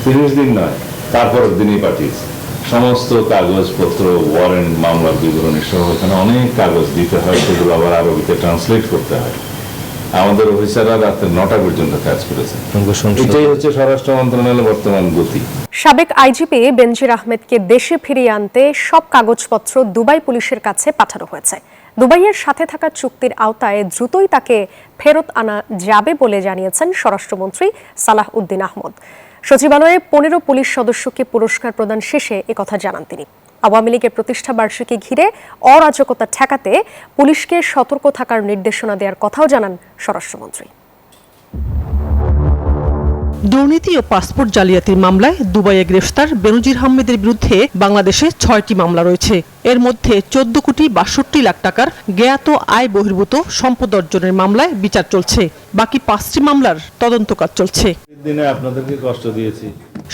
30 দিন নয়, তারপরের দিনই পাঠিয়েছে। সমস্ত কাগজপত্র, ওয়ারেন্ট, মামলার বিবরণী সহ এখানে অনেক কাগজ দিতে হয়, সেগুলো আবার আরবিতে ট্রান্সলেট করতে হয়। আমাদের অফিসাররা রাতে 9টা পর্যন্ত কাজ করেছে। এটাই হচ্ছে স্বরাষ্ট্র মন্ত্রণালয়ের বর্তমান গতি। সাবেক আইজিপি বেনজির আহমেদকে দেশে ফিরিয়ে আনতে সব কাগজপত্র দুবাই পুলিশের কাছে পাঠানো হয়েছে। দুবাইয়ের সাথে থাকা চুক্তির আওতায় দ্রুতই তাকে ফেরত আনা যাবে বলে জানিয়েছেন স্বরাষ্ট্রমন্ত্রী সালাহ উদ্দিন আহমদ। সচিবালয়ে 15 পুলিশ সদস্যকে পুরস্কার প্রদান শেষে একথা জানান তিনি। আওয়ামী লীগের প্রতিষ্ঠা বার্ষিকী ঘিরে অরাজকতা ঠেকাতে পুলিশকে সতর্ক থাকার নির্দেশনা দেওয়ার কথাও জানান স্বরাষ্ট্রমন্ত্রী। দুর্নীতি ও পাসপোর্ট জালিয়াতির মামলায় দুবাইয়ে গ্রেফতার বেনজির আহমেদের বিরুদ্ধে বাংলাদেশে 6টি মামলা রয়েছে। এর মধ্যে 14 কোটি 62 লাখ টাকার জ্ঞাত আয় বহির্ভূত সম্পদ অর্জনের মামলায় বিচার চলছে। বাকি 5টি মামলার তদন্ত কাজ চলছে। আপনাদেরকে কষ্ট দিয়েছি।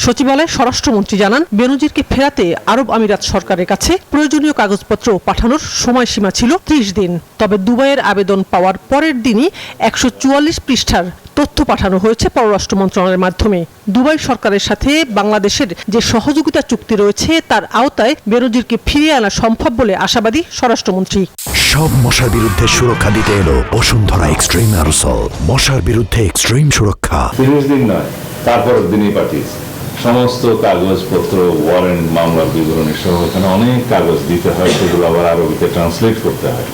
সচিবালয়ে স্বরাষ্ট্রমন্ত্রী জানান, বেনজিরকে ফেরাতে আরব আমিরাত সরকারের কাছে প্রয়োজনীয় কাগজপত্র পাঠানোর সময়সীমা ছিল 30 দিন। তবে দুবাইয়ের আবেদন পাওয়ার পরের দিনই 144 পৃষ্ঠার তথ্য পাঠানো হয়েছে পররাষ্ট্র মন্ত্রণালয়ের মাধ্যমে। দুবাই সরকারের সাথে বাংলাদেশের যে সহযোগিতা চুক্তি রয়েছে তার আওতায় বেনজিরকে ফিরিয়ে আনা সম্ভব বলে আশাবাদী স্বরাষ্ট্রমন্ত্রী। সব মশার বিরুদ্ধে সুরক্ষা দিতে এলো বসুন্ধরা এক্সট্রিম অ্যারোসল। মশার বিরুদ্ধে এক্সট্রিম সুরক্ষা। 30 দিন নয়, তারপরের দিনই পাঠিয়েছে। সমস্ত কাগজপত্র, ওয়ারেন্ট, মামলার বিবরণী সহ এখানে অনেক কাগজ দিতে হয়, সেগুলো আবার আরবিতে ট্রান্সলেট করতে হয়।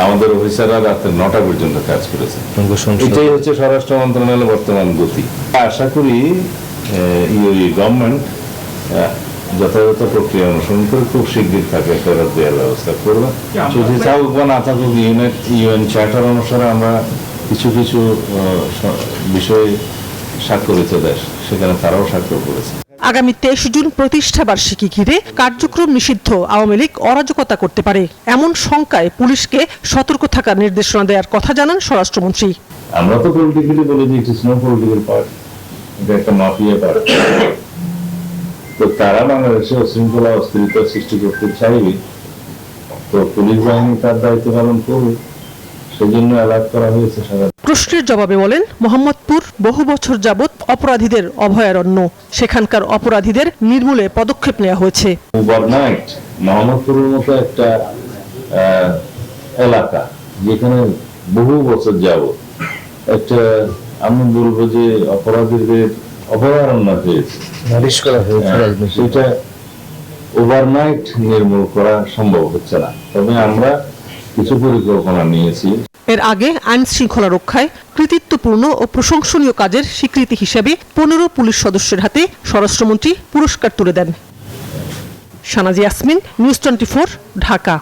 আমাদের অফিসাররা রাতে 9টা পর্যন্ত কাজ করেছে। এটাই হচ্ছে স্বরাষ্ট্র মন্ত্রণালয়ের বর্তমান গতি। আশা করি গভর্নমেন্ট যথাযথ প্রক্রিয়া অনুসরণ করে খুব শীঘ্রই তাকে ফেরত দেওয়ার ব্যবস্থা করবে। যদি থাকুক বা না থাকুক, ইউএন চার্টার অনুসারে আমরা কিছু কিছু বিষয়ে স্বাক্ষরিত দেশ, সেখানে তারাও স্বাক্ষর করেছে। আগামী 23 জুন প্রতিষ্ঠা বার্ষিকী ঘিরে কার্যক্রম নিষিদ্ধ আওয়ামী লীগ অরাজকতা করতে পারে এমন শঙ্কায় পুলিশকে সতর্ক থাকার নির্দেশনা দেওয়ার কথা জানান স্বরাষ্ট্রমন্ত্রী। আমরা তো পলিটিক্যালি বলে দিই, it is no political party, এটা একটা মাফিয়া পার্টি। তো তারা বাংলাদেশে শৃঙ্খলা অস্থিরতা সৃষ্টি করতে চাইবে, তো পুলিশ বাহিনী তার দায়িত্ব পালন করবে, সেজন্য অ্যালার্ট করা হয়েছে। প্রশ্নের জবাবে বলেন, মোহাম্মদপুর বহু বছর যাবৎ অপরাধীদের অভয়ারণ্য, সেখানকার অপরাধীদের নির্মূলে পদক্ষেপ নেওয়া হয়েছে। ওভারনাইট মোহাম্মদপুরের মতো একটা এলাকা যেখানে বহু বছর যাবৎ একটা, আমি বলবো যে অপরাধীদের অভয়ারণ্য হয়েছে, সেটা ওভারনাইট নির্মূল করা সম্ভব হচ্ছে না। তবে আমরা কিছু পরিকল্পনা নিয়েছি। এর আগে আইন শৃঙ্খলা রক্ষায় কৃতিত্বপূর্ণ ও প্রশংসনীয় কাজের স্বীকৃতি হিসেবে 15 পুলিশ সদস্যের হাতে স্বরাষ্ট্রমন্ত্রী পুরস্কার তুলে দেন। শানাজি ইয়াসমিন, নিউজ 24, ঢাকা।